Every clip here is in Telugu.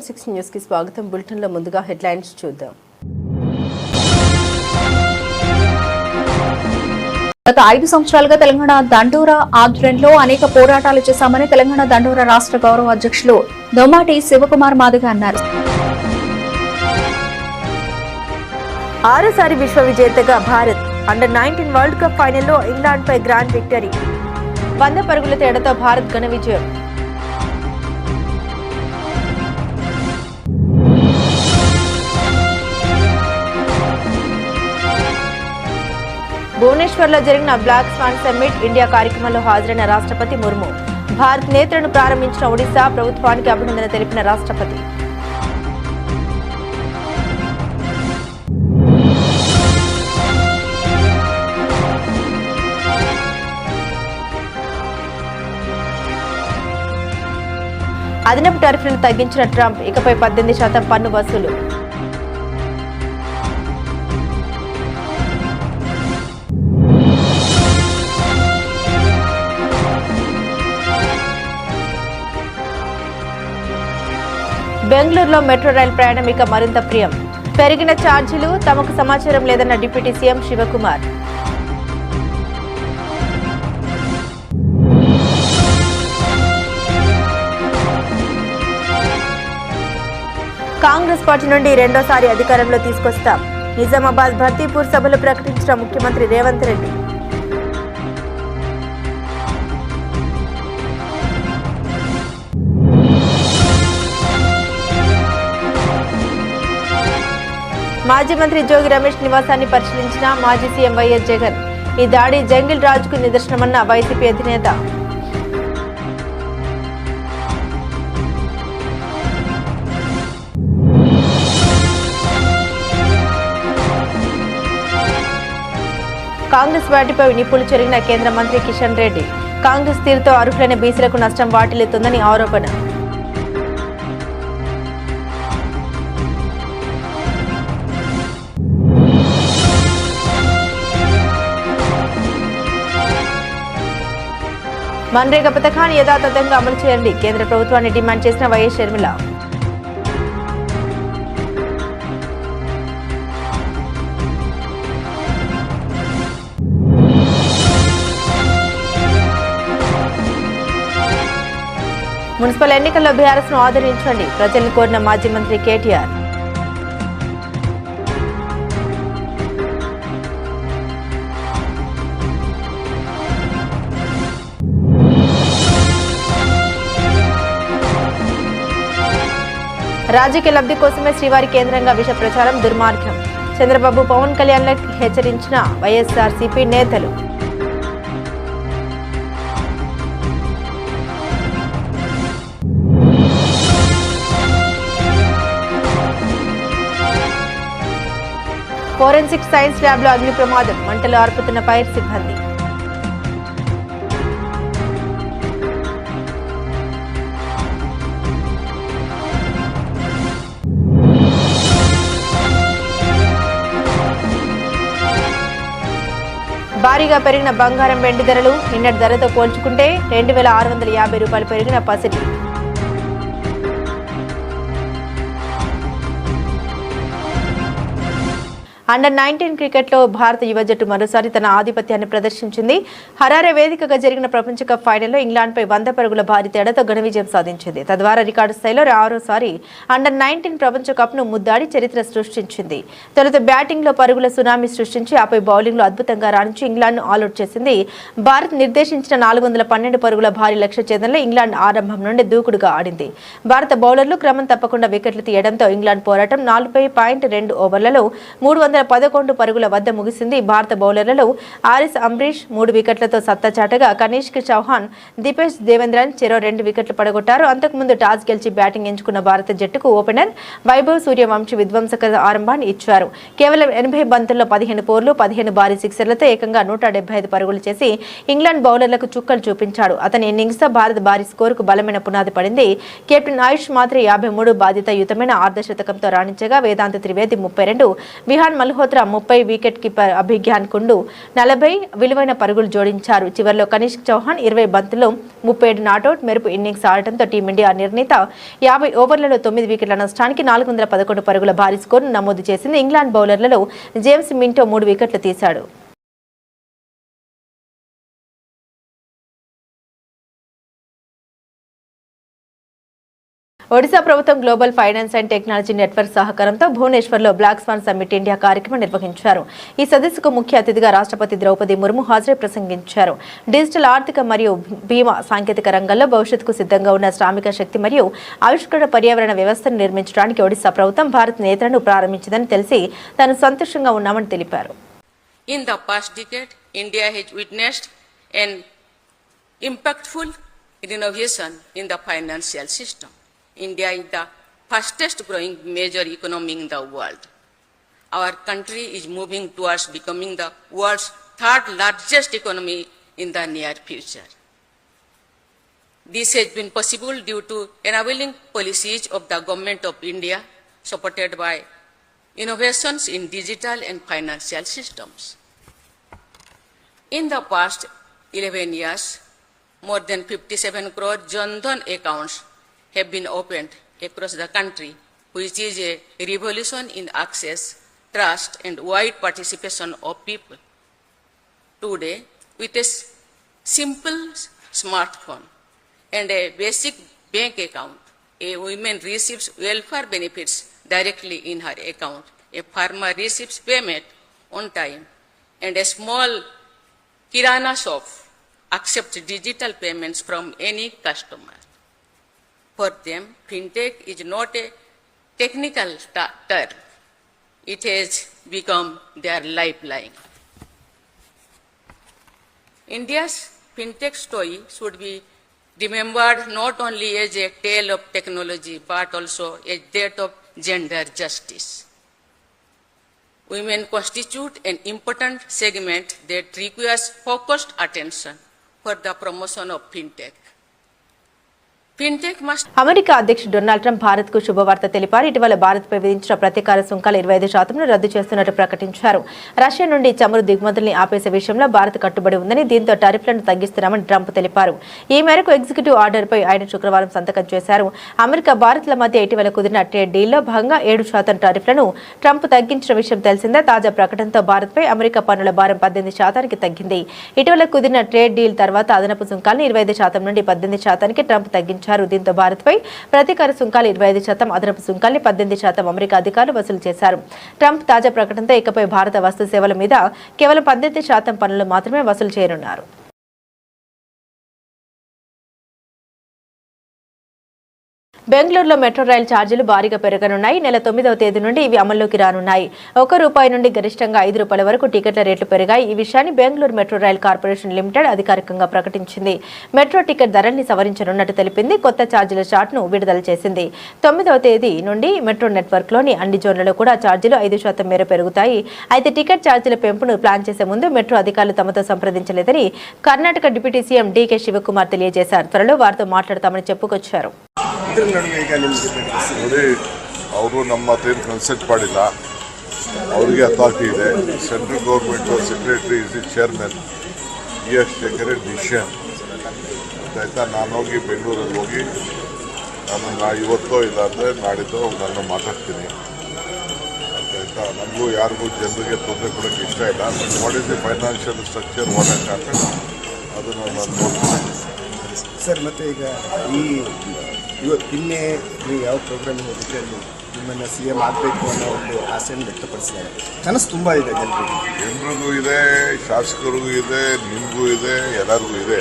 N6 న్యూస్ కి స్వాగతం. బులెటిన్ లో ముందుగా హెడ్లైన్స్ చూద్దాం. గత 5 సంవత్సరాలుగా తెలంగాణ దండోరా ఆధ్వర్యంలో అనేక పోరాటాలు చేశామని తెలంగాణ దండోరా రాష్ట్ర గౌరవ అధ్యక్షులు దొమ్మాటి శివకుమార్ మాదిగ అన్నారు. ఆరోసారి విశ్వ విజేతగా భారత్ అండర్-19 వరల్డ్ కప్ ఫైనల్లో ఇంగ్లాండ్ పై గ్రాండ్ విక్టరీ. 100 పరుగుల తేడాతో భారత్ ఘన విజయం. భువనేశ్వర్లో జరిగిన బ్లాక్ స్వాన్ సమ్మిట్ ఇండియా కార్యక్రమంలో హాజరైన రాష్ట్రపతి ముర్ము. భారత్ నేత్రను ప్రారంభించిన ఒడిశా ప్రభుత్వానికి అభినందన తెలిపిన రాష్ట్రపతి. అదనపు టారిఫ్లను తగ్గించిన ట్రంప్, ఇకపై 18% పన్ను వసూలు. బెంగళూరులో మెట్రో రైలు ప్రయాణం ఇక మరింత ప్రియం. పెరిగిన ఛార్జీలు, తమకు సమాచారం లేదన్న deputy CM Shivakumar. Congress party నుండి రెండోసారి అధికారంలో తీసుకొస్తాం. నిజామాబాద్ భర్తీపూర్ సభలో ప్రకటించిన ముఖ్యమంత్రి రేవంత్ రెడ్డి. మాజీ మంత్రి జోగి రమేష్ నివాసాన్ని పరిశీలించిన మాజీ సీఎం వైఎస్ జగన్. ఈ దాడి జంగిల్ రాజుకు నిదర్శనమన్న వైసీపీ అధినేత. కాంగ్రెస్ వాటిపై నిప్పులు చెరిగిన కేంద్ర మంత్రి కిషన్ రెడ్డి. కాంగ్రెస్ తీరుతో అర్హులైన బీసీలకు నష్టం వాటిల్లుతుందని ఆరోపణ. మన్రేగా పథకాన్ని యథాతథంగా అమలు చేయండి, కేంద్ర ప్రభుత్వాన్ని డిమాండ్ చేసిన వైఎస్ షర్మిల. మున్సిపల్ ఎన్నికల్లో బీఆర్ఎస్ ను ఆదరించండి, ప్రజలను కోరిన మాజీ మంత్రి కేటీఆర్. రాజకీయ లబ్ధి కోసమే శ్రీవారి కేంద్రంగా విష ప్రచారం దుర్మార్గం. చంద్రబాబు, పవన్ కళ్యాణ్లకు హెచ్చరించిన వైఎస్ఆర్సీపీ నేతలు. ఫోరెన్సిక్ సైన్స్ ల్యాబ్ లో అగ్ని ప్రమాదం, మంటలు ఆర్పుతున్న ఫైర్ సిబ్బంది. భారీగా పెరిగిన బంగారం, వెండి ధరలు. నిన్నటి ధరతో పోల్చుకుంటే 2650 రూపాయలు పెరిగిన పసిడి. అండర్-19 క్రికెట్లో భారత యువ జట్టు మరోసారి తన ఆధిపత్యాన్ని ప్రదర్శించింది. హరారే వేదికగా జరిగిన ప్రపంచ కప్ ఫైనల్లో ఇంగ్లాండ్పై 100 పరుగుల భారీ తేడాతో ఘన విజయం సాధించింది. తద్వారా రికార్డు స్థాయిలో 6రోసారి అండర్-19 ప్రపంచ కప్ను ముద్దాడి చరిత్ర సృష్టించింది. తొలుత బ్యాటింగ్లో పరుగుల సునామీ సృష్టించి ఆపై బౌలింగ్లో అద్భుతంగా రాణించి ఇంగ్లాండ్ను ఆలౌట్ చేసింది. భారత్ నిర్దేశించిన 412 పరుగుల భారీ లక్ష్య ఛేదనలో ఇంగ్లాండ్ ఆరంభం నుండి దూకుడుగా ఆడింది. భారత బౌలర్లు క్రమం తప్పకుండా వికెట్లు తీయడంతో ఇంగ్లాండ్ పోరాటం 40.2 ఓవర్లలో 311 పరుగుల వద్ద ముగిసింది. భారత బౌలర్లలో ఆరిస్ అంబరీష్ 3 వికెట్లతో సత్తా చాటగా కనిష్క్ చౌహాన్, దీపేష్ దేవేంద్రన్ చెరో 2 వికెట్లు పడగొట్టారు. అంతకుముందు టాస్ గెలిచి బ్యాటింగ్ ఎంచుకున్న భారత జట్టుకు ఓపెనర్ వైభవ్ సూర్యవంశీ విధ్వంసక ఆరంభాన్ని ఇచ్చారు. కేవలం 80 బంతుల్లో 15 పోర్లు, 15 భారీ సిక్సర్లతో ఏకంగా 175 పరుగులు చేసి ఇంగ్లాండ్ బౌలర్లకు చుక్కలు చూపించాడు. అతని ఇన్నింగ్స్తో భారత భారీ స్కోరుకు బలమైన పునాది పడింది. కెప్టెన్ ఆయుష్ మాత్రే 53 బాధ్యతాయుతమైన అర్ధశతకంతో రాణించగా వేదాంత త్రివేది 32, విహాన్ మల్హోత్రా 30, వికెట్ కీపర్ అభిజ్ఞాన్ కుండు 40 విలువైన పరుగులు జోడించారు. చివరిలో కనిష్క్ చౌహాన్ 20 బంతుల్లో 37 నాటౌట్ మెరుపు ఇన్నింగ్స్ ఆడటంతో టీమిండియా నిర్ణీత 50 ఓవర్లలో 9 వికెట్ల నష్టానికి 411 పరుగుల భారీ స్కోరును నమోదు చేసింది. ఇంగ్లాండ్ బౌలర్లలో జేమ్స్ మింటో 3 వికెట్లు తీశాడు. ఒడిశా ప్రభుత్వం global finance and technology network సహకారంతో భువనేశ్వర్లో బ్లాక్ స్వాన్ సమ్మిట్ ఇండియా కార్యక్రమం నిర్వహించారు. ఈ సదస్సుకు ముఖ్య అతిథిగా రాష్ట్రపతి ద్రౌపది ముర్ము హాజరై ప్రసంగించారు. డిజిటల్ ఆర్థిక మరియు బీమా సాంకేతిక రంగంలో భవిష్యత్తుకు సిద్ధంగా ఉన్న శ్రామిక శక్తి మరియు ఆవిష్కరణ పర్యావరణ వ్యవస్థను నిర్మించడానికి ఒడిశా ప్రభుత్వం భారత్ నేతలను ప్రారంభించిందని తెలిసి తాను సంతోషంగా ఉన్నామని తెలిపారు. In the past decade, India has witnessed an impactful innovation in the financial system. India is the fastest growing major economy in the world. Our country is moving towards becoming the world's third largest economy in the near future. This has been possible due to enabling policies of the Government of India supported by innovations in digital and financial systems. In the past 11 years, more than 57 crore Jan Dhan accounts have been opened across the country, which is a revolution in access, trust, and wide participation of people. Today, with a simple smartphone and a basic bank account, a woman receives welfare benefits directly in her account, a farmer receives payment on time, and a small kirana shop accepts digital payments from any customer. For them, fintech is not a technical term. It has become their lifeline. India's fintech story should be remembered not only as a tale of technology, but also as that of gender justice. Women constitute an important segment that requires focused attention for the promotion of fintech. America అధ్యక్షుడు డొనాల్డ్ ట్రంప్ భారత్ కు శుభవార్త తెలిపారు. ఇటీవల భారత్ పై విధించిన ప్రతీకార సుంకాలు 25% రద్దు చేస్తున్నట్టు ప్రకటించారు. రష్యా నుండి చమురు దిగుమతుల్ని ఆపేసే విషయంలో భారత్ కట్టుబడి ఉందని, దీంతో టారిఫ్లను తగ్గిస్తున్నామని ట్రంప్ తెలిపారు. ఈ మేరకు ఎగ్జిక్యూటివ్ ఆర్డర్ పై ఆయన శుక్రవారం సంతకం చేశారు. అమెరికా భారత్ల మధ్య ఇటీవల కుదిరిన ట్రేడ్ డీల్లో భాగంగా 7% టారిఫ్లను ట్రంప్ తగ్గించిన విషయం తెలిసిందే. తాజా ప్రకటనతో భారత్ పై అమెరికా పన్నుల భారం 18% తగ్గింది. ఇటీవల కుదిరిన ట్రేడ్ డీల్ తర్వాత అదనపు సుంకాలను 25% నుండి 18% ట్రంప్ తగ్గించారు. దీంతో భారత్ పై ప్రతీకార సుంకాలు 25%, అదనపు సుంకాల్ని 18% అమెరికా అధికారులు వసూలు చేశారు. ట్రంప్ తాజా ప్రకటనతో ఇకపై భారత వస్తు సేవల మీద కేవలం 18% పన్నులు మాత్రమే వసూలు చేయనున్నారు. బెంగళూరులో మెట్రో రైలు ఛార్జీలు భారీగా పెరగనున్నాయి. నెల 9వ తేదీ నుండి ఇవి అమల్లోకి రానున్నాయి. ₹1 నుండి గరిష్టంగా ₹5 వరకు టికెట్ల రేట్లు పెరిగాయి. ఈ విషయాన్ని Bengaluru metro rail corporation limited అధికారికంగా ప్రకటించింది. మెట్రో టికెట్ ధరల్ని సవరించనున్నట్టు తెలిపింది. కొత్త ఛార్జీల చార్ట్ను విడుదల చేసింది. 9వ తేదీ నుండి మెట్రో నెట్వర్క్లోని అన్ని జోన్లలో కూడా ఛార్జీలు 5% మేర పెరుగుతాయి. అయితే టికెట్ ఛార్జీల పెంపును ప్లాన్ చేసే ముందు మెట్రో అధికారులు తమతో సంప్రదించలేదని కర్ణాటక డిప్యూటీ సీఎం డీకే శివకుమార్ తెలియజేశారు. త్వరలో వారితో మాట్లాడతామని చెప్పుకొచ్చారు. ನೋಡಿ, ಅವರು ನಮ್ಮ ಹತ್ರ ಕನ್ಸಲ್ಟ್ ಮಾಡಿಲ್ಲ. ಅವರಿಗೆ ಅಥಾರಿಟಿ ಇದೆ. Central government secretary is the chairman. ಈ ಎಸ್ ಟೇಕನ್ ಎ ಡಿಸಿಷನ್ ಆಯ್ತಾ. ನಾನು ಹೋಗಿ ಬೆಂಗಳೂರಲ್ಲಿ ಹೋಗಿ ನಾನು ಇವತ್ತೋ ಇಲ್ಲ ಅಂದರೆ ನಾಡಿದ್ದು ನಾನು ಮಾತಾಡ್ತೀನಿ ಆಯ್ತಾ. ನಮಗೂ ಯಾರಿಗೂ ಜನರಿಗೆ ತೊಂದರೆ ಕೊಡೋಕ್ಕೆ ಇಷ್ಟ ಇಲ್ಲ. But what is the financial structure what has happen ಅದನ್ನು ನಾನು ನೋಡ್ತೀನಿ ಸರ್. ಮತ್ತು ಈಗ ನಿನ್ನೆ ನೀವು ಯಾವ ಪ್ರೋಗ್ರಾಮಿಗೆ ಹೋಗಿದ್ರೆ ಅಲ್ಲಿ ನಿಮ್ಮನ್ನು CM ಆಗಬೇಕು ಅನ್ನೋ ಒಂದು ಆಸೆಯನ್ನು ವ್ಯಕ್ತಪಡಿಸಿದ್ದಾರೆ. ಕನಸು ತುಂಬ ಇದೆ ಜನರಿಗೂ ಇದೆ, ಶಾಸಕರಿಗೂ ಇದೆ, ನಿಮಗೂ ಇದೆ, ಎಲ್ಲರಿಗೂ ಇದೆ.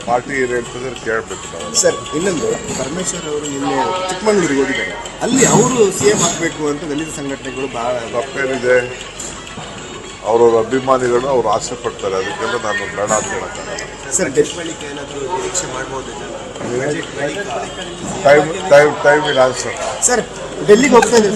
ಪಾರ್ಟಿ ಏನು ಹೇಳ್ತಿದ್ರೆ ಕೇಳಬೇಕು ನಾವು. ಸರ್, ಇನ್ನೊಂದು ಪರಮೇಶ್ವರ್ ಅವರು ನಿನ್ನೆ ಚಿಕ್ಕಮಗಳೂರಿಗೆ ಹೋಗಿದ್ದಾರೆ. ಅಲ್ಲಿ ಅವರು CM ಆಗಬೇಕು ಅಂತ ದಲಿತ ಸಂಘಟನೆಗಳು ಭಾಳ ತಪ್ಪೇನಿದೆ. ಅವರವ್ರ ಅಭಿಮಾನಿಗಳು ಅವ್ರು ಆಸೆ ಪಡ್ತಾರೆ. ಅದಕ್ಕೆಲ್ಲ ನಾನು ಬೇಡ ಅಂತ ಹೇಳಕ್ಕಾಗಲ್ಲ. ಸರ್, ಬಳಿಕೆ ಏನಾದರೂ ನಿರೀಕ್ಷೆ ಮಾಡ್ಬೋದು? Time will answer. ಸರ್, ಡೆಲ್ಲಿಗೆ ಹೋಗ್ತಾ ಇದೆ.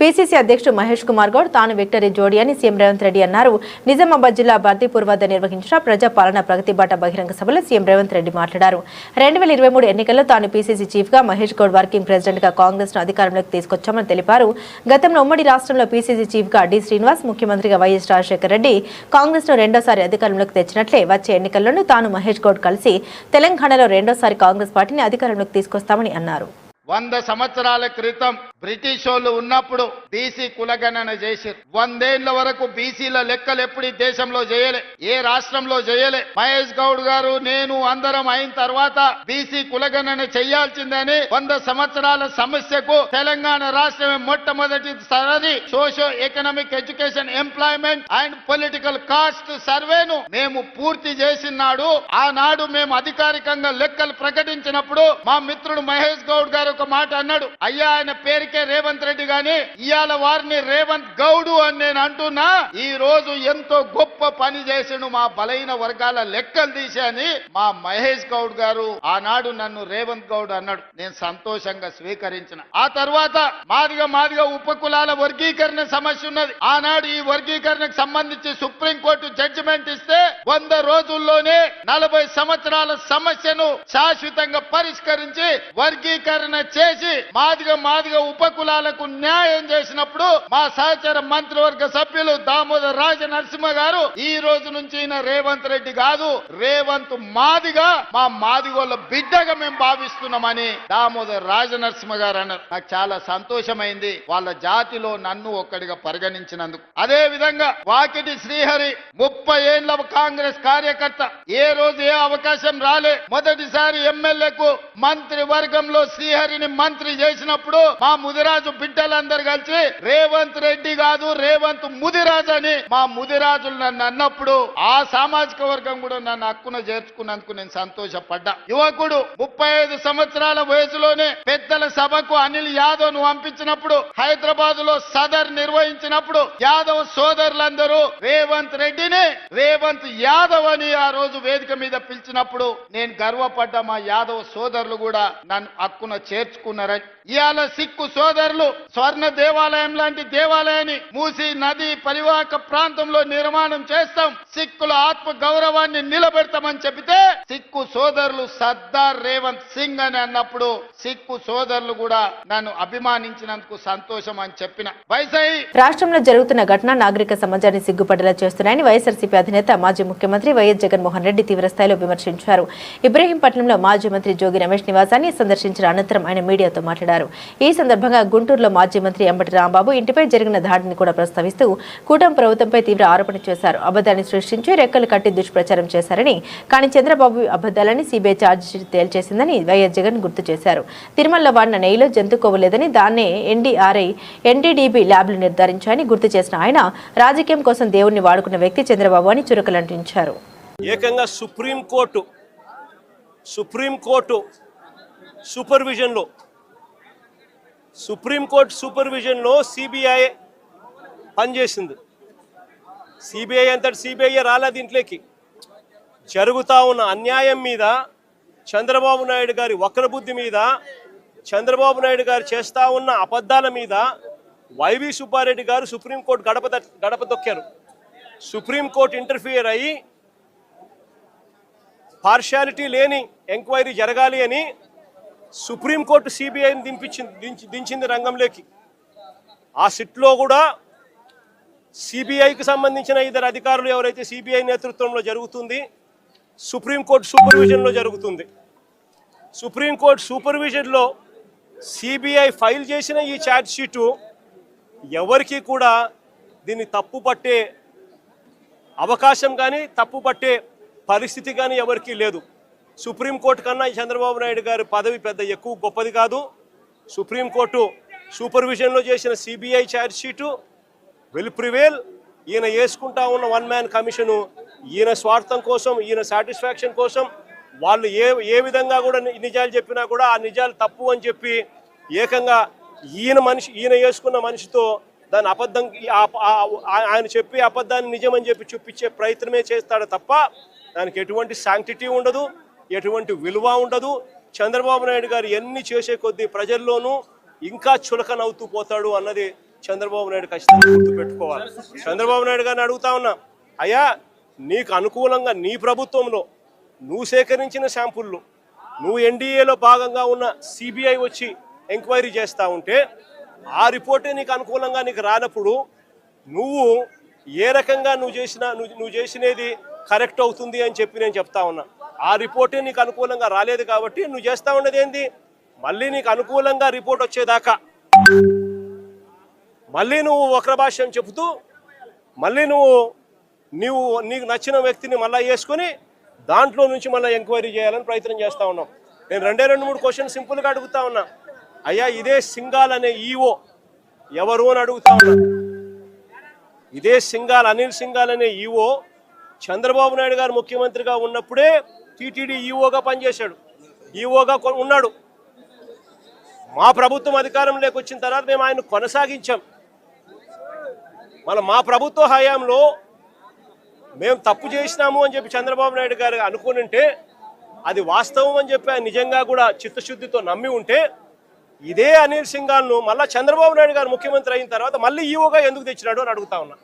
పీసీసీ అధ్యక్షుడు మహేష్ కుమార్ గౌడ్ తాను విక్టరీ జోడీ అని సీఎం రేవంత్ రెడ్డి అన్నారు. నిజామాబాద్ జిల్లా బర్దీపూర్ వద్ద నిర్వహించిన ప్రజాపాలన ప్రగతి బాట బహిరంగ సభలో సీఎం రేవంత్ రెడ్డి మాట్లాడారు. 2023 ఎన్నికల్లో తాను పీసీసీ చీఫ్ గా, మహేష్ గౌడ్ వర్కింగ్ ప్రెసిడెంట్ గా కాంగ్రెస్ ను అధికారంలోకి తీసుకొచ్చామని తెలిపారు. గతంలో ఉమ్మడి రాష్ట్రంలో పీసీసీ చీఫ్ గా డి శ్రీనివాస్, ముఖ్యమంత్రిగా వైఎస్ రాజశేఖర రెడ్డి కాంగ్రెస్ ను రెండోసారి అధికారంలోకి తెచ్చినట్లే వచ్చే ఎన్నికల్లోనూ తాను మహేష్ గౌడ్ కలిసి తెలంగాణలో రెండోసారి కాంగ్రెస్ పార్టీని అధికారంలోకి తీసుకొస్తామని అన్నారు. 100 సంవత్సరాల క్రితం బ్రిటిష్ వాళ్ళు ఉన్నప్పుడు బీసీ కులగణన చేశారు. 100 ఏళ్ల వరకు బీసీల లెక్కలు ఎప్పుడు ఈ దేశంలో చేయలే, ఏ రాష్ట్రంలో చేయలే. మహేష్ గౌడ్ గారు, నేను అందరం అయిన తర్వాత బీసీ కులగణన చేయాల్సిందని 100 సంవత్సరాల సమస్యకు తెలంగాణ రాష్ట్రమే మొట్టమొదటిసారి socio economic education, employment and political cost సర్వేను మేము పూర్తి చేసినాడు. ఆనాడు మేము అధికారికంగా లెక్కలు ప్రకటించినప్పుడు మా మిత్రుడు మహేష్ గౌడ్ గారు ఒక మాట అన్నాడు, అయ్యా ఆయన పేరుకే రేవంత్ రెడ్డి గాని ఇవాళ వారిని రేవంత్ గౌడు అని నేను అంటున్నా. ఈ రోజు ఎంతో గొప్ప పని చేసిండు మా బలైన వర్గాల లెక్కలు తీసి అని మా మహేష్ గౌడ్ గారు ఆనాడు నన్ను రేవంత్ గౌడ్ అన్నాడు. నేను సంతోషంగా స్వీకరించిన. ఆ తర్వాత మాదిగా ఉపకులాల వర్గీకరణ సమస్య ఉన్నది. ఆనాడు ఈ వర్గీకరణకు సంబంధించి సుప్రీంకోర్టు జడ్జిమెంట్ ఇస్తే 100 రోజుల్లోనే 40 సంవత్సరాల సమస్యను శాశ్వతంగా పరిష్కరించి వర్గీకరణ చేసి మాదిగా ఉపకులాలకు న్యాయం చేసినప్పుడు మా సహచర మంత్రివర్గ సభ్యులు దామోదర్ రాజ నరసింహ గారు ఈ రోజు నుంచి రేవంత్ రెడ్డి కాదు, రేవంత్ మాదిగా, మా మాదిగోళ్ళ బిడ్డగా మేము భావిస్తున్నామని దామోదర్ రాజ నరసింహ గారు అన్నారు. నాకు చాలా సంతోషమైంది వాళ్ళ జాతిలో నన్ను ఒక్కడిగా పరిగణించినందుకు. అదే విధంగా వాకిటి శ్రీహరి 30 ఏళ్ల కాంగ్రెస్ కార్యకర్త, ఏ రోజు ఏ అవకాశం రాలే. మొదటిసారి ఎమ్మెల్యేకు మంత్రి వర్గంలో శ్రీహరిని మంత్రి చేసినప్పుడు మా ముదిరాజు బిడ్డలందరూ కలిసి రేవంత్ రెడ్డి కాదు, రేవంత్ ముదిరాజు అని మా ముదిరాజులు నన్ను అన్నప్పుడు ఆ సామాజిక వర్గం కూడా నన్ను హక్కున చేర్చుకున్నందుకు నేను సంతోషపడ్డా. యువకుడు 35 సంవత్సరాల వయసులోనే పెద్దల సభకు అనిల్ యాదవ్ ను పంపించినప్పుడు, హైదరాబాద్ లో సదర్ నిర్వహించినప్పుడు యాదవ్ సోదరులందరూ రేవంత్ రెడ్డిని రేవంత్ యాదవ్ అని ఆ రోజు వేదిక మీద పిలిచినప్పుడు నేను గర్వపడ్డా. మా యాదవ్ సోదరులు కూడా నన్ను హక్కున చేర్చుకున్నారని. ఇవాళ సిక్కు సోదరులు స్వర్ణ దేవాలయం లాంటి దేవాలయాన్ని మూసి నది పరివాహక ప్రాంతంలో నిర్మాణం చేస్తాం, సిక్కుల ఆత్మ గౌరవాన్ని నిలబెడతామని చెబితే సిక్కు సోదరులు సర్దార్ రేవంత్ సింగ్ అని అన్నప్పుడు సిక్కు సోదరులు కూడా నన్ను అభిమానించినందుకు సంతోషం అని చెప్పిన. రాష్ట్రంలో జరుగుతున్న ఘటన నాగరిక సమాజాన్ని సిగ్గుపడేలా చేస్తున్నాయని వైఎస్ఆర్సీపీ అధినేత మాజీ ముఖ్యమంత్రి వైఎస్ జగన్మోహన్ రెడ్డి తీవ్రస్థాయిలో విమర్శించారు. ఇబ్రహీంపట్నంలో మాజీ మంత్రి జోగి రమేష్ నివాసాన్ని సందర్శించిన అనంతరం ఆయన మీడియాతో మాట్లాడారు. ఈ సందర్భంగా గుంటూరులో మాజీ మంత్రి అంబటి రాంబాబు ఇంటిపై జరిగిన దాడిని కూడా ప్రస్తావిస్తూ కూటమి ప్రభుత్వంపై తీవ్ర ఆరోపణ చేశారు. అబద్దాన్ని సృష్టించి రెక్కలు కట్టి దుష్ప్రచారం చేశారని, కానీ చంద్రబాబు అబద్దాలని సీబీఐ ఛార్జిషీట్ తేల్చేసిందని వైఎస్ జగన్ గుర్తు చేశారు. తిరుమలలో వాడిన నెయ్యిలో జంతు కొవ్వలేదని, దాన్నే ఎన్డీఆర్ఐ ఎన్డీడీబీ ల్యాబ్లు నిర్ధారించాయని గుర్తు చేసిన ఆయన రాజకీయం కోసం దేవుణ్ణి వాడుకున్న వ్యక్తి చంద్రబాబు అని చురకలంటించారు. ఏకంగా సుప్రీంకోర్టు సూపర్విజన్లో సిబిఐ పనిచేసింది. సిబిఐ అంతటి సిబిఐ రాలే దీంట్లోకి. జరుగుతూ ఉన్న అన్యాయం మీద, చంద్రబాబు నాయుడు గారి వక్రబుద్ధి మీద, చంద్రబాబు నాయుడు గారు చేస్తూ ఉన్న అబద్ధాల మీద వైవి సుబ్బారెడ్డి గారు సుప్రీంకోర్టు గడప దొక్కారు. సుప్రీంకోర్టు ఇంటర్ఫియర్ అయ్యి పార్షియాలిటీ లేని ఎంక్వైరీ జరగాలి అని సుప్రీంకోర్టు సిబిఐని దించింది రంగంలోకి. ఆ సిట్లో కూడా సిబిఐకి సంబంధించిన 2 అధికారులు ఎవరైతే సిబిఐ నేతృత్వంలో జరుగుతుంది, సుప్రీంకోర్టు సూపర్విజన్లో జరుగుతుంది. సుప్రీంకోర్టు సూపర్విజన్లో సిబిఐ ఫైల్ చేసిన ఈ ఛార్జ్ షీటు ఎవరికి కూడా దీన్ని తప్పు పట్టే అవకాశం కానీ తప్పు పట్టే పరిస్థితి కానీ ఎవరికీ లేదు. సుప్రీంకోర్టు కన్నా చంద్రబాబు నాయుడు గారి పదవి పెద్ద ఎక్కువ గొప్పది కాదు. సుప్రీంకోర్టు సూపర్విజన్లో చేసిన CBI charge sheet will prevail. ఈయన వేసుకుంటా ఉన్న 1 మ్యాన్ కమిషను ఈయన స్వార్థం కోసం, ఈయన సాటిస్ఫాక్షన్ కోసం వాళ్ళు ఏ విధంగా కూడా నిజాలు చెప్పినా కూడా ఆ నిజాలు తప్పు అని చెప్పి ఏకంగా ఈయన వేసుకున్న మనిషితో దాని అబద్ధం, ఆయన చెప్పి అబద్ధాన్ని నిజమని చెప్పి చూపించే ప్రయత్నమే చేస్తాడు తప్ప దానికి ఎటువంటి శాంక్టిటీ ఉండదు, ఎటువంటి విలువ ఉండదు. చంద్రబాబు నాయుడు గారు ఎన్ని చేసే కొద్దీ ప్రజల్లోనూ ఇంకా చులకనవుతూ పోతాడు అన్నది చంద్రబాబు నాయుడు ఖచ్చితంగా గుర్తుపెట్టుకోవాలి. చంద్రబాబు నాయుడు గారిని అడుగుతా ఉన్నా, అయ్యా నీకు అనుకూలంగా నీ ప్రభుత్వంలో నువ్వు సేకరించిన శాంపుళ్ళు నువ్వు ఎన్డీఏలో భాగంగా ఉన్న సిబిఐ వచ్చి ఎంక్వైరీ చేస్తూ ఉంటే ఆ రిపోర్టే నీకు అనుకూలంగా నీకు రానప్పుడు నువ్వు ఏ రకంగా నువ్వు చేసినది కరెక్ట్ అవుతుంది అని చెప్పి నేను చెప్తా ఉన్నా. ఆ రిపోర్టే నీకు అనుకూలంగా రాలేదు కాబట్టి నువ్వు చేస్తూ ఉన్నది ఏంది, మళ్ళీ నీకు అనుకూలంగా రిపోర్ట్ వచ్చేదాకా మళ్ళీ నువ్వు వక్ర భాష్యం చెబుతూ మళ్ళీ నీకు నచ్చిన వ్యక్తిని మళ్ళీ వేసుకొని దాంట్లో నుంచి మళ్ళీ ఎంక్వైరీ చేయాలని ప్రయత్నం చేస్తూ ఉన్నాం. నేను 2-3 క్వశ్చన్ సింపుల్గా అడుగుతా ఉన్నా. అయ్యా ఇదే సింఘాల్ అనే ఈఓ ఎవరు అని అడుగుతా ఉన్నా. ఇదే అనిల్ సింఘాల్ అనే ఈఓ చంద్రబాబు నాయుడు గారు ముఖ్యమంత్రిగా ఉన్నప్పుడే టీటీడీ ఈఓగా పనిచేశాడు, ఈఓగా ఉన్నాడు. మా ప్రభుత్వం అధికారంలోకి వచ్చిన తర్వాత మేము ఆయన కొనసాగించాం. మా ప్రభుత్వ హయాంలో మేము తప్పు చేసినాము అని చెప్పి చంద్రబాబు నాయుడు గారు అనుకునింటే అది వాస్తవం అని చెప్పి ఆయన నిజంగా కూడా చిత్తశుద్ధితో నమ్మి ఉంటే ఇదే అనిల్ సింఘాల్ను మళ్ళీ చంద్రబాబు నాయుడు గారు ముఖ్యమంత్రి అయిన తర్వాత మళ్ళీ ఈఓగా ఎందుకు తెచ్చినాడు అని అడుగుతా ఉన్నా.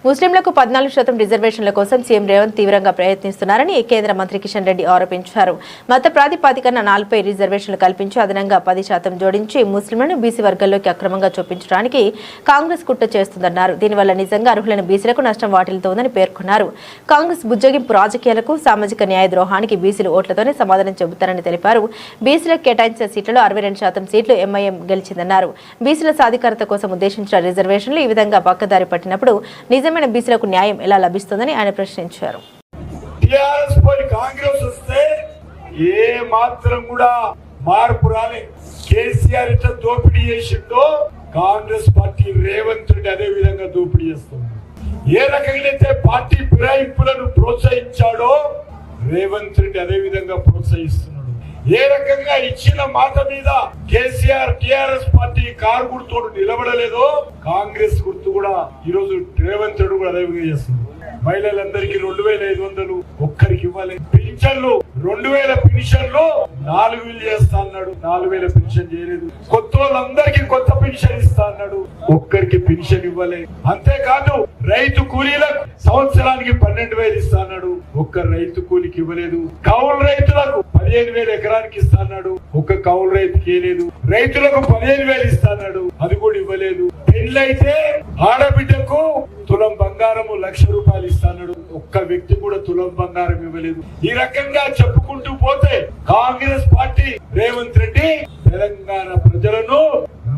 ముస్లింలకు 14% రిజర్వేషన్ల కోసం సీఎం రేవంత్ తీవ్రంగా ప్రయత్నిస్తున్నారని కేంద్ర మంత్రి కిషన్ రెడ్డి ఆరోపించారు. మత ప్రాతిపదికన 40 రిజర్వేషన్లు కల్పించి అదనంగా 10% జోడించి ముస్లింలను బీసీ వర్గాల్లోకి అక్రమంగా చొప్పించడానికి కాంగ్రెస్ కుట్ర చేస్తుందన్నారు. దీనివల్ల నిజంగా అర్హులైన బీసీలకు నష్టం వాటిల్తోందని పేర్కొన్నారు. కాంగ్రెస్ బుజ్జగింపు రాజకీయాలకు, సామాజిక న్యాయ ద్రోహానికి బీసీలు ఓట్లతోనే సమాధానం చెబుతారని తెలిపారు. బీసీలకు కేటాయించిన సీట్లలో 62% సీట్లు ఎంఐఎం గెలిచిందన్నారు. బీసీల సాధికారత కోసం ఉద్దేశించిన రిజర్వేషన్లు ఈ విధంగా పక్కదారి పట్టినప్పుడు నిజమైన బీసీలకు న్యాయం ఎలా లభిస్తుందని ఆయన ప్రశ్నించారు. కాంగ్రెస్ వస్తే ఏ మాత్రం కూడా మార్పు రాలే. కేసీఆర్ ఇట్లా దోపిడీ చేసిందో కాంగ్రెస్ పార్టీ రేవంత్ రెడ్డి అదే విధంగా దోపిడీ చేస్తుంది. ఏ రకంగా అయితే పార్టీ ఫిరాయింపులను ప్రోత్సహించాడో రేవంత్ రెడ్డి అదే విధంగా ప్రోత్సహిస్తున్నాడు. ఏ రకంగా ఇచ్చిన మాట మీద కేసీఆర్ టిఆర్ఎస్ పార్టీ కారు గుర్తుడు నిలబడలేదో కాంగ్రెస్ గుర్తు కూడా ఈ రోజు రేవంత్ రెడ్డి కూడా అదే చేస్తుంది. మహిళలందరికీ 2500 ఒక్కరికి ఇవ్వాలి. పింఛన్లు 2000 పెన్షన్లు 4000 చేస్తా అన్నాడు, 4000 పెన్షన్ చేయలేదు. కొత్త వాళ్ళందరికీ కొత్త పెన్షన్ ఇస్తా అన్నాడు, ఒక్కరికి పెన్షన్ ఇవ్వలే. అంతేకాదు రైతు కూలీలకు సంవత్సరానికి 12,000 ఇస్తా అన్నాడు, ఒక్క రైతు కూలికి ఇవ్వలేదు. కౌలు రైతులకు 15,000 ఎకరానికి ఇస్తా అన్నాడు, ఒక్క కౌలు రైతుకి ఇవ్వలేదు. రైతులకు 15,000 ఇస్తా అన్నాడు, అది కూడా ఇవ్వలేదు. పెళ్ళైతే ఆడబిడ్డకు తులం బంగారము 1,00,000 రూపాయలు ఇస్తాడు, ఒక్క వ్యక్తి కూడా తులం బంగారం ఇవ్వలేదు. ఈ రకంగా చెప్పుకుంటూ పోతే కాంగ్రెస్ పార్టీ రేవంత్ రెడ్డి తెలంగాణ ప్రజలను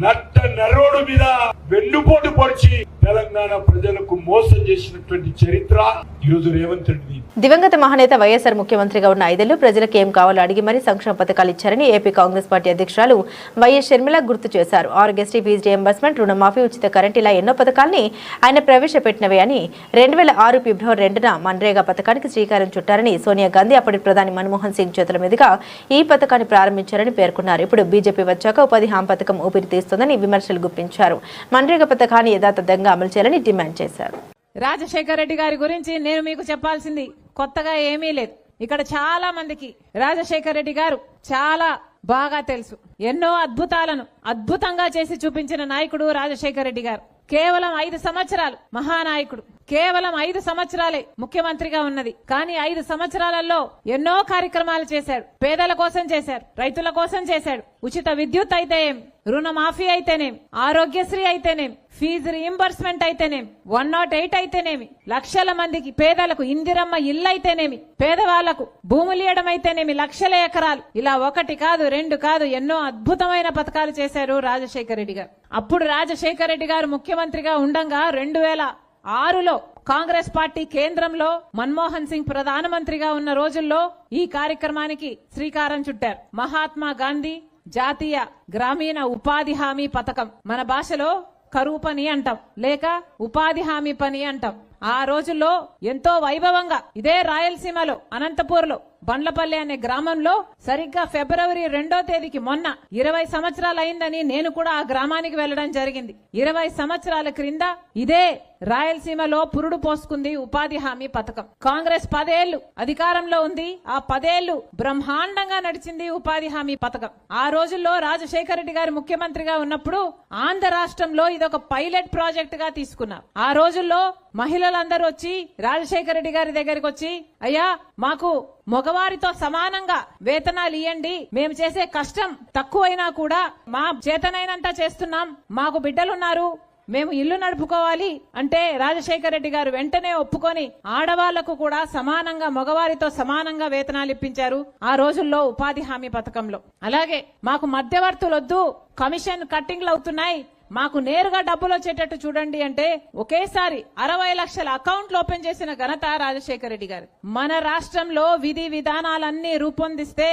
నట్ట నరోడు మీద వెన్నుపోటు పొడిచి తెలంగాణ ప్రజలకు మోసం చేసినటువంటి చరిత్ర ఈరోజు రేవంత్ రెడ్డి. దివంగత మహానేత వైఎస్ఆర్ ముఖ్యమంత్రిగా ఉన్న 5 ఏళ్లు ప్రజలకు ఏం కావాలో అడిగి మరీ సంక్షేమ పథకాలు ఇచ్చారని ఏపీ కాంగ్రెస్ పార్టీ అధ్యక్షురాలు వైఎస్ షర్మిల గుర్తు చేశారు. ఆరోగ్యశ్రీ ఫీజు రియంబర్స్మెంట్, రుణమాఫీ, ఉచిత కరెంట్ ఇలా ఎన్నో పథకాల్ని ఆయన ప్రవేశపెట్టినవే అని 2006 ఫిబ్రవరి 2న మన్రేగా పథకానికి శ్రీకారం చుట్టారని, సోనియా గాంధీ అప్పటి ప్రధాని మన్మోహన్ సింగ్ చేతుల మీదుగా ఈ పథకాన్ని ప్రారంభించారని పేర్కొన్నారు. ఇప్పుడు బీజేపీ వచ్చాక ఉపాధి హామీ పథకం ఊపిరి తీస్తోందని విమర్శలు గుప్పించారు. మన్రేగా పథకాన్ని యథాతథంగా అమలు చేయాలని డిమాండ్ చేశారు. రాజశేఖర రెడ్డి గారి గురించి నేను మీకు చెప్పాల్సింది కొత్తగా ఏమీ లేదు. ఇక్కడ చాలా మందికి రాజశేఖర రెడ్డి గారు చాలా బాగా తెలుసు. ఎన్నో అద్భుతాలను అద్భుతంగా చేసి చూపించిన నాయకుడు రాజశేఖర రెడ్డి గారు. కేవలం 5 సంవత్సరాలు మహానాయకుడు, కేవలం 5 సంవత్సరాలే ముఖ్యమంత్రిగా ఉన్నది. కానీ 5 సంవత్సరాలలో ఎన్నో కార్యక్రమాలు చేశాడు. పేదల కోసం చేశాడు, రైతుల కోసం చేశాడు. ఉచిత విద్యుత్ అయితేనేం, రుణమాఫీ అయితేనేం, ఆరోగ్యశ్రీ అయితేనేం, ఫీజు రీయింబర్స్మెంట్ అయితేనేం, 108 అయితేనేమి, లక్షల మందికి పేదలకు ఇందిరమ్మ ఇల్లు అయితేనేమి, పేదవాళ్లకు భూములు ఇవ్వడం అయితేనేమి, లక్షల ఎకరాలు, ఇలా 1 కాదు 2 కాదు ఎన్నో అద్భుతమైన పథకాలు చేశారు రాజశేఖర రెడ్డి గారు. అప్పుడు రాజశేఖర రెడ్డి గారు ముఖ్యమంత్రిగా ఉండంగా 2006లో కాంగ్రెస్ పార్టీ కేంద్రంలో మన్మోహన్ సింగ్ ప్రధానమంత్రిగా ఉన్న రోజుల్లో ఈ కార్యక్రమానికి శ్రీకారం చుట్టారు. మహాత్మా గాంధీ జాతీయ గ్రామీణ ఉపాధి హామీ పథకం, మన భాషలో కరువు పని అంటాం, లేక ఉపాధి హామీ పని అంటాం. ఆ రోజుల్లో ఎంతో వైభవంగా ఇదే రాయలసీమలో అనంతపూర్లో బండ్లపల్లి అనే గ్రామంలో సరిగ్గా ఫిబ్రవరి 2వ తేదీకి మొన్న 20 సంవత్సరాలు అయిందని నేను కూడా ఆ గ్రామానికి వెళ్లడం జరిగింది. 20 సంవత్సరాల క్రింద ఇదే రాయలసీమలో పురుడు పోసుకుంది ఉపాధి హామీ పథకం. కాంగ్రెస్ 10 ఏళ్లు అధికారంలో ఉంది. ఆ 10 ఏళ్లు బ్రహ్మాండంగా నడిచింది ఉపాధి హామీ పథకం. ఆ రోజుల్లో రాజశేఖర రెడ్డి గారు ముఖ్యమంత్రిగా ఉన్నప్పుడు ఆంధ్ర రాష్ట్రంలో ఇదొక పైలట్ ప్రాజెక్ట్ గా తీసుకున్నారు. ఆ రోజుల్లో మహిళలందరూ వచ్చి రాజశేఖర రెడ్డి గారి దగ్గరికి వచ్చి, అయ్యా మాకు మగవారితో సమానంగా వేతనాలు ఇవ్వండి, మేము చేసే కష్టం తక్కువైనా కూడా మా చేతనైనంత చేస్తున్నాం, మాకు బిడ్డలున్నారు, మేము ఇల్లు నడుపుకోవాలి అంటే రాజశేఖర రెడ్డి గారు వెంటనే ఒప్పుకొని ఆడవాళ్లకు కూడా సమానంగా మగవారితో సమానంగా వేతనాలు ఇప్పించారు ఆ రోజుల్లో ఉపాధి హామీ పథకంలో. అలాగే మాకు మధ్యవర్తులొద్దు, కమిషన్ కట్టింగ్లు అవుతున్నాయి, మాకు నేరుగా డబ్బులు వచ్చేటట్టు చూడండి అంటే ఒకేసారి 60 లక్షల అకౌంట్లు ఓపెన్ చేసిన ఘనత రాజశేఖర రెడ్డి గారు. మన రాష్ట్రంలో విధి విధానాలన్నీ రూపొందిస్తే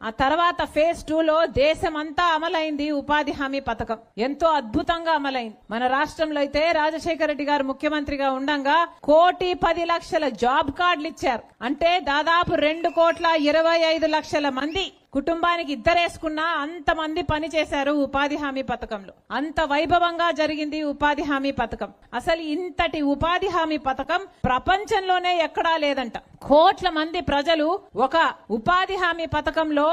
ఆ తర్వాత ఫేజ్ 2లో దేశమంతా అమలైంది ఉపాధి హామీ పథకం. ఎంతో అద్భుతంగా అమలైంది. మన రాష్ట్రంలో అయితే రాజశేఖర రెడ్డి గారు ముఖ్యమంత్రిగా ఉండంగా 1,10,00,000 జాబ్ కార్డులు ఇచ్చారు. అంటే దాదాపు 2,25,00,000 మంది కుటుంబానికి ఇద్దరేసుకున్నా అంతమంది పని చేశారు ఉపాధి హామీ పథకంలో. అంత వైభవంగా జరిగింది ఉపాధి హామీ పథకం. అసలు ఇంతటి ఉపాధి హామీ పథకం ప్రపంచంలోనే ఎక్కడా లేదంట. కోట్ల మంది ప్రజలు ఒక ఉపాధి హామీ పథకంలో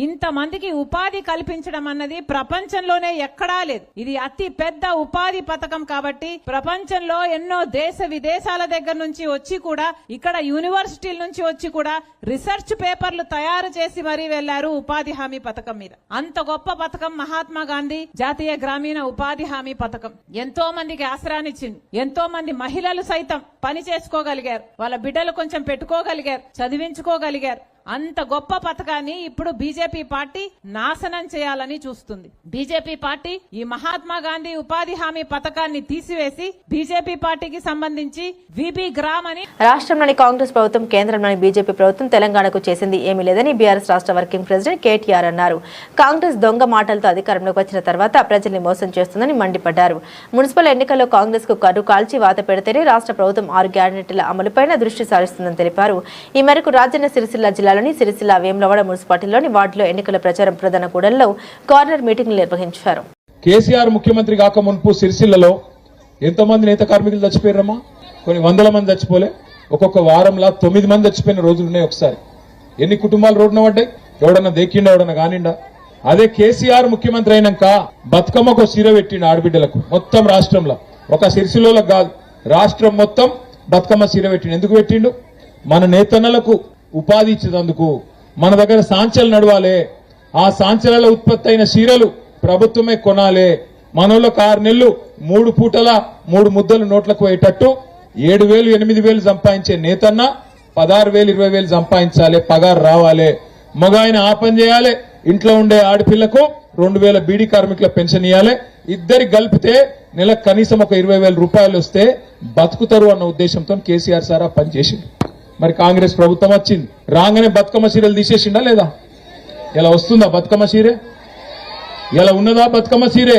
ఇంతమందికి ఉపాధి కల్పించడం అన్నది ప్రపంచంలోనే ఎక్కడా లేదు. ఇది అతి పెద్ద ఉపాధి పథకం కాబట్టి ప్రపంచంలో ఎన్నో దేశ విదేశాల దగ్గర నుంచి వచ్చి కూడా, ఇక్కడ యూనివర్సిటీల నుంచి వచ్చి కూడా రీసెర్చ్ పేపర్లు తయారు చేసి మరీ వెళ్లారు ఉపాధి హామీ పథకం మీద. అంత గొప్ప పథకం మహాత్మా గాంధీ జాతీయ గ్రామీణ ఉపాధి హామీ పథకం. ఎంతో మందికి ఆసరానిచ్చింది. ఎంతో మంది మహిళలు సైతం పని చేసుకోగలిగారు, వాళ్ళ బిడ్డలు కొంచెం పెట్టుకోగలిగారు, చదివించుకోగలిగారు. అంత గొప్ప పథకాన్ని ఇప్పుడు బీజేపీ పార్టీ నాశనం చేయాలని చూస్తుంది. బీజేపీ పార్టీ ఈ మహాత్మా గాంధీ ఉపాధి హామీ పథకాన్ని తీసివేసి బీజేపీ పార్టీకి సంబంధించి విబి గ్రామ్ అని రాష్ట్రంలోని కాంగ్రెస్ ప్రభుత్వం కేంద్రంలోని బీజేపీ ప్రభుత్వం తెలంగాణకు చేసింది ఏమీ లేదని బీఆర్ఎస్ రాష్ట్ర వర్కింగ్ ప్రెసిడెంట్ కేటీఆర్ అన్నారు. కాంగ్రెస్ దొంగ మాటలతో అధికారంలోకి వచ్చిన తర్వాత ప్రజల్ని మోసం చేస్తుందని మండిపడ్డారు. మున్సిపల్ ఎన్నికల్లో కాంగ్రెస్ కు కర్రు కాల్చి వాత పెడితేనే రాష్ట్ర ప్రభుత్వం 6 గ్యారెంటీల అమలుపైన దృష్టి సారిస్తుందని తెలిపారు. ఈ మేరకు రాజన్న సిరిసిల్ల జిల్లా సిరిసిల్ల వేములవాడ మున్సిపాలిటీలోని వార్డులో ఎన్నికల ప్రచారం ప్రధాన కూడల్లో కార్నర్ మీటింగ్ నిర్వహించారు. కేసీఆర్ ముఖ్యమంత్రి కాక మున్పు సిరిసిల్లలో ఎంతమంది నేత కార్మికులు చచ్చిపోయారమ్మా? కొన్ని వందల మంది చచ్చిపోలే. ఒక్కొక్క వారంలా 9 మంది చచ్చిపోయిన రోజులున్నాయి. ఒకసారి ఎన్ని కుటుంబాలు రోడ్డున పడ్డాయి? ఎవడన్నా దేకిండా, ఎవడన్నా కానిండా? అదే కేసీఆర్ ముఖ్యమంత్రి అయినాక బతుకమ్మకు సీర పెట్టిండు ఆడబిడ్డలకు. మొత్తం రాష్ట్రంలో, ఒక సిరిసిల్లకు కాదు, రాష్ట్రం మొత్తం బతుకమ్మ సీర పెట్టిండు. ఎందుకు పెట్టిండు? మన నేతన్నలకు ఉపాధి ఇచ్చేందుకు. మన దగ్గర సాంచలు నడవాలి, ఆ సాంచలలో ఉత్పత్తి అయిన చీరలు ప్రభుత్వమే కొనాలి. మనోళ్ళకు 6 నెలలు 3 పూటల 3 ముద్దలు నోట్లకు పోయేటట్టు 7,000 8,000 సంపాదించే నేతన్న 16,000 20,000 సంపాదించాలి, పగారు రావాలి. మగ ఆయన ఆ పని చేయాలి, ఇంట్లో ఉండే ఆడపిల్లకు 2,000 బీడీ కార్మికుల పెన్షన్ ఇవ్వాలి. ఇద్దరి కలిపితే నెలకు కనీసం ఒక 20,000 రూపాయలు వస్తే బతుకుతారు అన్న ఉద్దేశంతో కేసీఆర్ సార్ ఆ పని చేసిండు. మరి కాంగ్రెస్ ప్రభుత్వం వచ్చింది, రాగానే బతుకమ్మ చీరలు తీసేసిండా లేదా? ఇలా వస్తుందా బతుకమ్మ చీరే? ఇలా ఉన్నదా బతుకమ్మ చీరే?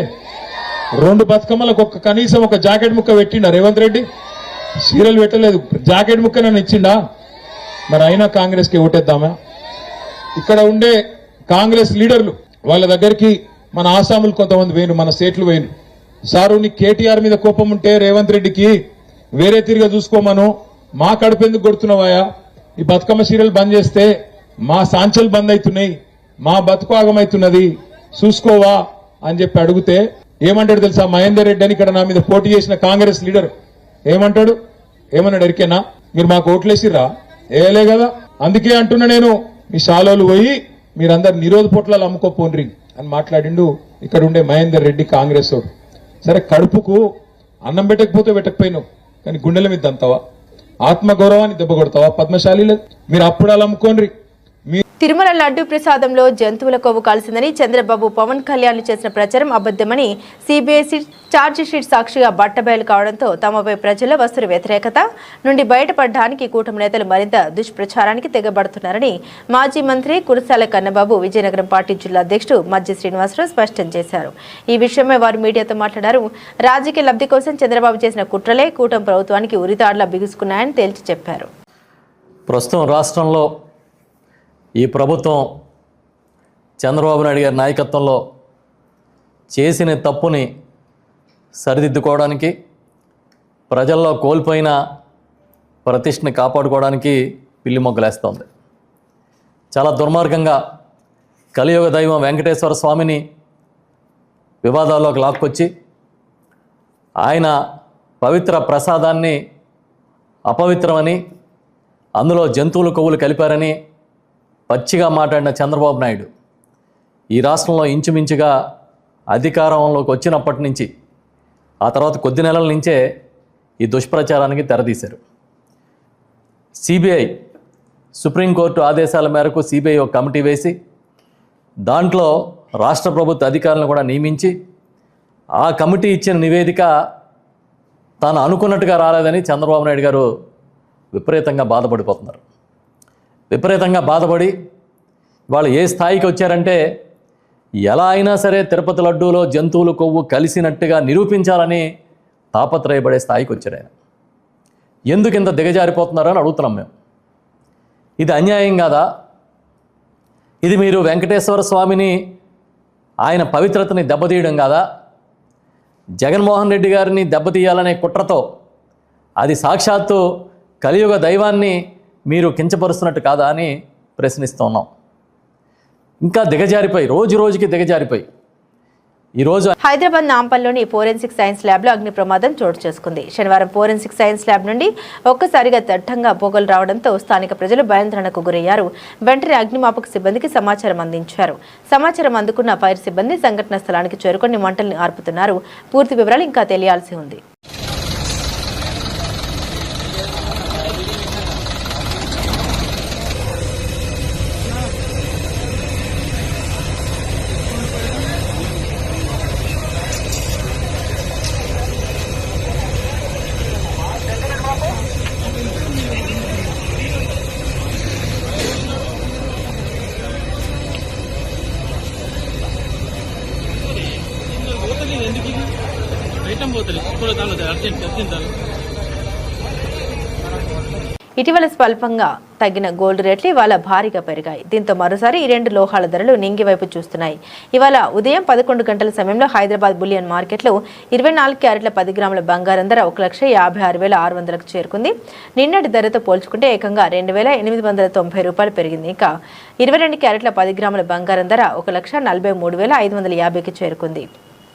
2 బతుకమ్మలకు కనీసం ఒక జాకెట్ ముక్క పెట్టిండా రేవంత్ రెడ్డి? చీరలు పెట్టలేదు, జాకెట్ ముక్క నన్ను ఇచ్చిండా? మరి అయినా కాంగ్రెస్ కి ఓటేద్దామా? ఇక్కడ ఉండే కాంగ్రెస్ లీడర్లు వాళ్ళ దగ్గరికి మన ఆసాములు కొంతమంది వేయను, మన స్టేట్లు వేయను. సారు నీ కేటీఆర్ మీద కోపం ఉంటే రేవంత్ రెడ్డికి వేరే తిరిగా చూసుకోమను, మా కడుపు ఎందుకు కొడుతున్నావాయా? ఈ బతుకమ్మ చీరలు బంద్ చేస్తే మా సాంచలు బంద్ అవుతున్నాయి, మా బతుకు ఆగమవుతున్నది, చూసుకోవా అని చెప్పి అడిగితే ఏమంటాడు తెలుసా? మహేందర్ రెడ్డి అని ఇక్కడ నా మీద పోటీ చేసిన కాంగ్రెస్ లీడర్ ఏమంటాడు? ఏమన్నాడు ఎరికేనా? మీరు మాకు ఓట్లేసిర్రా? ఏలే కదా, అందుకే అంటున్నా నేను, మీ శాలోలు పోయి మీరందరు నిరోధ పొట్లాలు అమ్ముకోపోండ్రి అని మాట్లాడిండు ఇక్కడ ఉండే మహేందర్ రెడ్డి కాంగ్రెస్ వాడు. సరే కడుపుకు అన్నం పెట్టకపోతే పెట్టకపోయినావు, కానీ గుండెల మీద దంతావా? ఆత్మగౌరవాన్ని దెబ్బ కొడతావా? పద్మశాలి లేదు. మీరు అప్పుడు అలా అమ్ముకోండి. తిరుమల లడ్డూ ప్రసాదంలో జంతువుల కొవ్వు కలిసిందని చంద్రబాబు పవన్ కళ్యాణ్ చేసిన ప్రచారం అబద్దమని సిబిఐ ఛార్జ్ షీట్ సాక్షిగా బట్టబయలు కావడంతో తమపై ప్రజల వస్తున్న వ్యతిరేకత నుండి బయటపడడానికి కూటమి నేతలు మరింత దుష్ప్రచారానికి తెగబడుతున్నారని మాజీ మంత్రి కురసాల కన్నబాబు విజయనగరం పార్టీ జిల్లా అధ్యక్షుడు మజ్జి శ్రీనివాసరావు స్పష్టం చేశారు. ఈ విషయమై వారు మీడియాతో మాట్లాడారు. రాజకీయ లబ్ధి కోసం చంద్రబాబు చేసిన కుట్రలే కూటమి ప్రభుత్వానికి ఉరితాడులా బిగుసుకున్నాయని తేల్చి చెప్పారు. ప్రస్తుతం రాష్ట్రంలో ఈ ప్రభుత్వం చంద్రబాబు నాయుడు గారి నాయకత్వంలో చేసిన తప్పుని సరిదిద్దుకోవడానికి, ప్రజల్లో కోల్పోయిన ప్రతిష్టని కాపాడుకోవడానికి పిల్లి మొగ్గలేస్తోంది. చాలా దుర్మార్గంగా కలియుగ దైవం వెంకటేశ్వర స్వామిని వివాదాల్లోకి లాక్కొచ్చి ఆయన పవిత్ర ప్రసాదాన్ని అపవిత్రమని, అందులో జంతువుల కొవ్వులు కలిపారని పచ్చిగా మాట్లాడిన చంద్రబాబు నాయుడు ఈ రాష్ట్రంలో ఇంచుమించుగా అధికారంలోకి వచ్చినప్పటి నుంచి, ఆ తర్వాత కొద్ది నెలల నుంచే ఈ దుష్ప్రచారానికి తెరదీశారు. సిబిఐ, సుప్రీంకోర్టు ఆదేశాల మేరకు సిబిఐ ఒక కమిటీ వేసి దాంట్లో రాష్ట్ర ప్రభుత్వ అధికారులను కూడా నియమించి, ఆ కమిటీ ఇచ్చిన నివేదిక తాను అనుకున్నట్టుగా రాలేదని చంద్రబాబు నాయుడు గారు విపరీతంగా బాధపడిపోతున్నారు. విపరీతంగా బాధపడి వాళ్ళు ఏ స్థాయికి వచ్చారంటే, ఎలా అయినా సరే తిరుపతి లడ్డూలో జంతువుల కొవ్వు కలిసినట్టుగా నిరూపించాలని తాపత్రయపడే స్థాయికి వచ్చాడు ఆయన. ఎందుకు ఇంత దిగజారిపోతున్నారో అని అడుగుతున్నాం మేము. ఇది అన్యాయం కాదా? ఇది మీరు వెంకటేశ్వర స్వామిని, ఆయన పవిత్రతని దెబ్బతీయడం కాదా? జగన్మోహన్ రెడ్డి గారిని దెబ్బతీయాలనే కుట్రతో, అది సాక్షాత్తు కలియుగ దైవాన్ని మీరు కించపరుస్తున్నట్టు కాదా అని ప్రశ్నిస్తున్నాం. ఇంకా దిగజారిపోయి, రోజు రోజుకి దిగజారిపోయి ఈరోజు హైదరాబాద్ నాంపల్లిలోని ఫోరెన్సిక్ సైన్స్ ల్యాబ్లో అగ్ని ప్రమాదం చోటు చేసుకుంది. శనివారం ఫోరెన్సిక్ సైన్స్ ల్యాబ్ నుండి ఒక్కసారిగా దట్టంగా పొగలు రావడంతో స్థానిక ప్రజలు భయాందోళనకు గురయ్యారు. వెంటనే అగ్నిమాపక సిబ్బందికి సమాచారం అందించారు. సమాచారం అందుకున్న ఫైర్ సిబ్బంది సంఘటన స్థలానికి చేరుకొని మంటల్ని ఆర్పుతున్నారు. పూర్తి వివరాలు ఇంకా తెలియాల్సి ఉంది. ఇటీవల స్వల్పంగా తగ్గిన గోల్డ్ రేట్లు ఇవాళ భారీగా పెరిగాయి. దీంతో మరోసారి ఈ రెండు లోహాల ధరలు నింగి వైపు చూస్తున్నాయి. ఇవాళ ఉదయం 11 గంటల సమయంలో హైదరాబాద్ బులియన్ మార్కెట్లో 24 క్యారెట్ల 10 గ్రాముల బంగారం ధర 1,56,600కు చేరుకుంది. నిన్నటి ధరతో పోల్చుకుంటే ఏకంగా 2,890 రూపాయలు పెరిగింది. ఇక 22 క్యారెట్ల 10 గ్రాముల బంగారం ధర 1,43,550కి చేరుకుంది.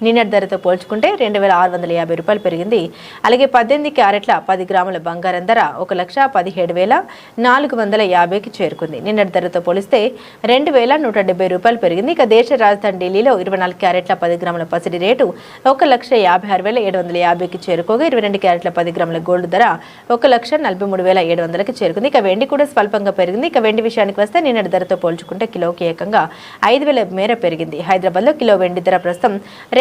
నిన్నటి ధరతో పోల్చుకుంటే 2,650 రూపాయలు పెరిగింది. అలాగే 18 క్యారెట్ల 10 గ్రాముల బంగారం ధర 1,17,450కి చేరుకుంది. నిన్నటి ధరతో పోలిస్తే 2,170 రూపాయలు పెరిగింది. ఇక దేశ రాజధాని ఢిల్లీలో 24 క్యారెట్ల 10 గ్రాముల పసిడి రేటు 1,56,750కి చేరుకోగా 22 క్యారెట్ల 10 గ్రాముల గోల్డ్ ధర 1,43,700కి చేరుకుంది. ఇక వెండి కూడా స్వల్పంగా పెరిగింది. ఇక వెండి విషయానికి వస్తే నిన్నటి ధరతో పోల్చుకుంటే కిలోకి ఏకంగా 5,000 మేర పెరిగింది. హైదరాబాద్లో కిలో వెండి ధర ప్రస్తుతం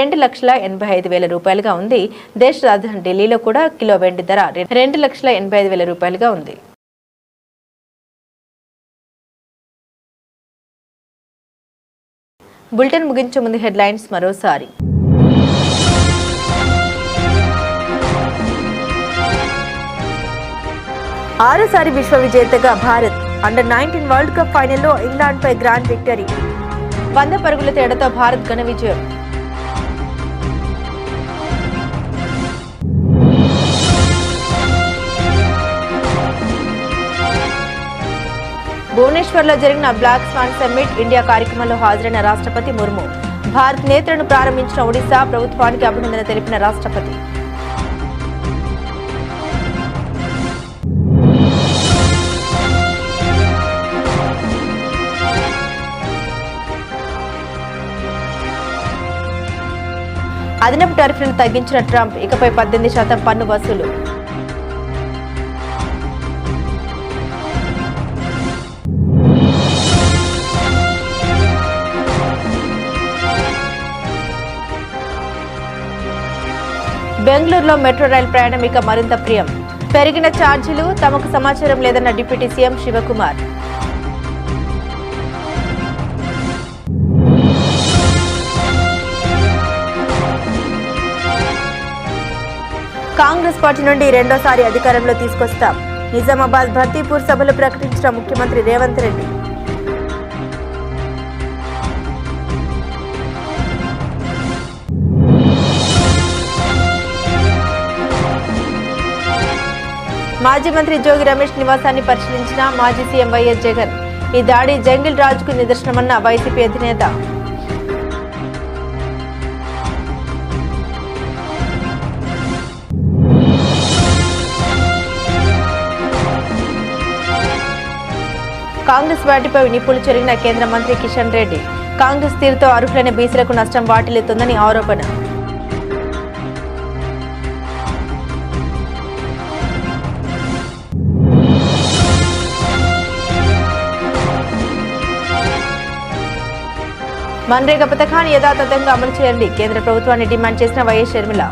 2,85,000 రూపాయలుగా ఉంది. దేశ రాజధాని ఢిల్లీలో కూడా కిలో వెండి ధర 2,85,000 రూపాయలుగా ఉంది. బులెటిన్ ముగించే ముందు హెడ్లైన్స్ మరోసారి. ఆరోసారి విశ్వ విజేతగా భారత్. అండర్-19 వరల్డ్ కప్ ఫైనల్లో ఇంగ్లాండ్పై గ్రాండ్ విక్టరీ. 100 పరుగుల తేడాతో భారత్ ఘన విజయం. భువనేశ్వర్లో జరిగిన బ్లాక్ స్వాన్ సమ్మిట్ ఇండియా కార్యక్రమంలో హాజరైన రాష్ట్రపతి ముర్ము. భారత్ నేత్రను ప్రారంభించిన ఒడిశా ప్రభుత్వానికి అభినందన తెలిపిన రాష్ట్రపతి. అదనపు టారిఫ్లను తగ్గించిన ట్రంప్. ఇకపై 18% పన్ను వసూలు. బెంగళూరులో మెట్రో రైలు ప్రయాణం ఇక మరింత ప్రియం. పెరిగిన ఛార్జీలు తమకు సమాచారం లేదన్న deputy CM Shivakumar. Congress party నుండి రెండోసారి అధికారంలో తీసుకొస్తాం. నిజామాబాద్ భర్తీపూర్ సభలో ప్రకటించిన ముఖ్యమంత్రి రేవంత్ రెడ్డి. మాజీ మంత్రి జోగి రమేష్ నివాసాన్ని పరిశీలించిన మాజీ సీఎం వైఎస్ జగన్. ఈ దాడి జంగిల్ రాజుకు నిదర్శనమన్న వైసీపీ అధినేత. కాంగ్రెస్ వాటిపై నిప్పులు చెరిగిన కేంద్ర మంత్రి కిషన్ రెడ్డి. కాంగ్రెస్ తీరుతో అర్హులైన బీసీలకు నష్టం వాటిల్లుతుందని ఆరోపణ. మన్రేగా పథకాన్ని యథాతథంగా అమలు చేయండి. కేంద్ర ప్రభుత్వాన్ని డిమాండ్ చేసిన వైఎస్ షర్మిల.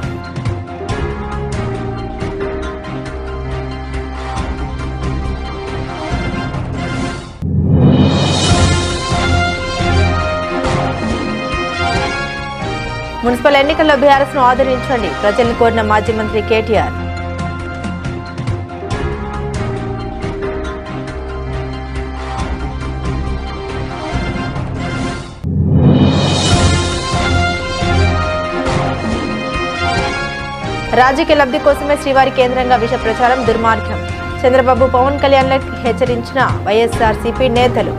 మున్సిపల్ ఎన్నికల్లో బీఆర్ఎస్ ను ఆదరించండి. ప్రజల్ని కోరిన మాజీ మంత్రి కేటీఆర్. రాజకీయ లబ్ధి కోసమే శ్రీవారి కేంద్రంగా విష ప్రచారం దుర్మార్గం. చంద్రబాబు పవన్ కళ్యాణ్లకు హెచ్చరించిన వైఎస్ఆర్సీపీ నేతలు.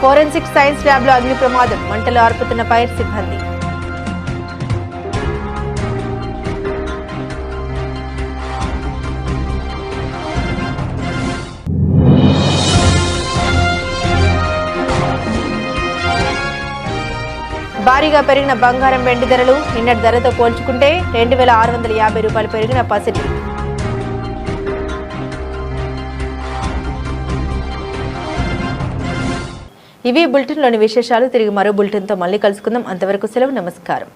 ఫోరెన్సిక్ సైన్స్ ల్యాబ్లో అగ్ని ప్రమాదం. మంటలు ఆర్పుతున్న ఫైర్ సిబ్బంది. భారీగా పెరిగిన బంగారం వెండి ధరలు. నిన్నటి ధరతో పోల్చుకుంటే 2,650 రూపాయలు పెరిగిన పసిడి. ఇవి బులెటిన్లోని విశేషాలు. తిరిగి మరో బులెటిన్తో మళ్ళీ కలుసుకుందాం. అంతవరకు సెలవు. నమస్కారం.